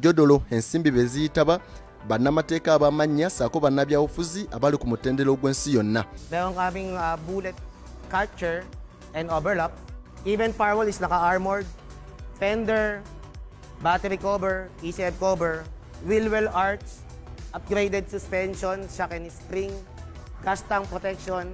jodolo ensimbi beziyitaba bannamateeka abamanya saako bannabyabufuzi abali ku mutendera ogw'ensi yonna. Meron kaming bullet catcher and overlap. Even firewall is naka-armored. Fender, battery cover, ECF cover, wheel well arch, upgraded suspension, shock and spring, gas tank protection.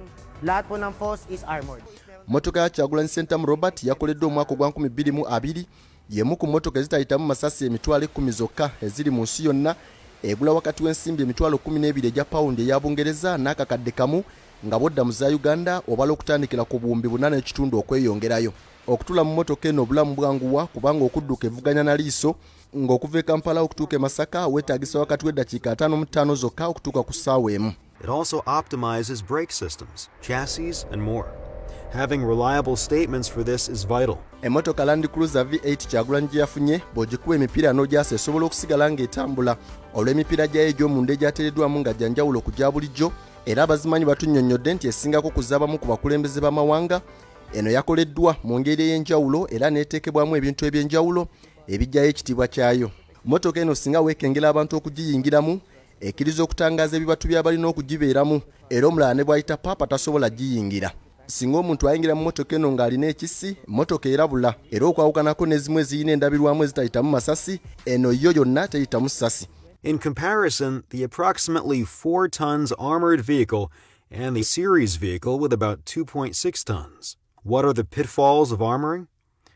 Lahat po ng force is armored. Mmotoka ya Kyagulanyi Ssentamu Robert yakoleddwa omwaka gwa 2020 yemu ku mmotoka ezitayitamu masasi emitwalo 10 zokka eziri mu nsi yonna, egula wakati w'ensimbi emitwalo 12 egya pawundi eya Bungereza n'akakadde kamu nga bodda mu za Uganda obala okutandikira ku buwumbi 8.5 okweyongerayo. Okutula mu mmotoka eno obulamu bwanguwa kubanga okudduka evuganya na liiso ng'okuva e Kampala okutuuka e Masaka weetaagisa wakati w'eddakiika 5 zokka okutuuka ku ssaawa emu. It also optimizes brake systems, chassis, and more. Having reliable statements for this is vital. Mmotoka Land Cruiser V8 Kyagulanyi gye yafunye bw'ogikuba emipiira n'ogyasa esobola okusigala ng'etambula olw'emipiira gyayo egy'omunda egyateereddwamu nga gya njawulo ku gya bulijjo, era abazimanyi batunnyonnyodde nti esingako kuzaabamu ku bakulembeze b'amawanga. Eno yakoleddwa mu ngeri ey'enjawulo era n'eteekebwamu ebintu eby'enjawulo ebijjayo ekitiibwa kyayo. Mmotoka eno singa weekengera abantu okugiyingiramu ekkiriza okutangaaza ebibatu by'abalina okugibeeramu, era omulala ne bw'ayita paapa tasobola giyingira. Singa omuntu ayingira mu mmotoka eno ng'alina ekisi, mmotoka erabula, era okwawukanako n'ezimu ezirina endabirwamu ezitayitamu masasi, eno yo yonna teyitamu ssasi. In comparison, the approximately 4 tons armored vehicle and the series vehicle with about 2.6 tons. What are the pitfalls of armoring?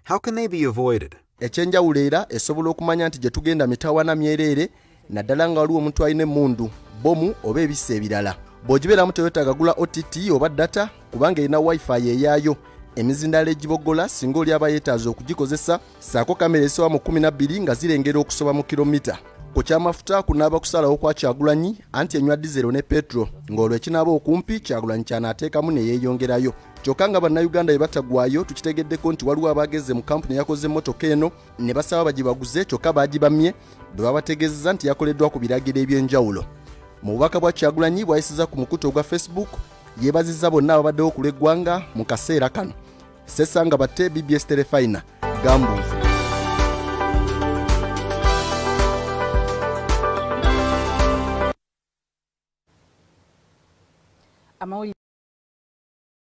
How can they be avoided? Ekyenjawulo era esobola okumanya nti gye tugenda mitawaana myereere, naddala nga waliwo omuntu alina emmundu, bomu oba ebisa ebirala. Bw'ogibeeramu teweetaaga gula OTT oba data kubanga erina wifi eyaayo, emizindalo egiboggola singa oli aba yeetaaza okugikozesa, ssaako kamera esoba mu 12 nga zirengera okusoba mu kilomita. Ku kyamafuta kunaaba kusalawo kwa Kyagulanyi anti enywa dizero ne petro, ng'olwo ekinaaba okumpi Kyagulanyi ky'anaateekamu ne yeeyongerayo. Kyokka nga bannayuganda bye batagwayo tukitegeddeko nti waliwo abaageze mu kampuni yakoze emmotoka eno ne basaba bagibaguze kyokka baagibamye bwe babategeezeza nti yakoleddwa ku biragiro eby'enjawulo. Mu bubaka bwa Kyagulanyi bwayisiza ku mukutu ogwa Facebook yeebazizza bonna ababaddewo okulwa eggwanga mu kaseera kano. Sesanga batte BBS Telefina Gambuuzi. Amawulire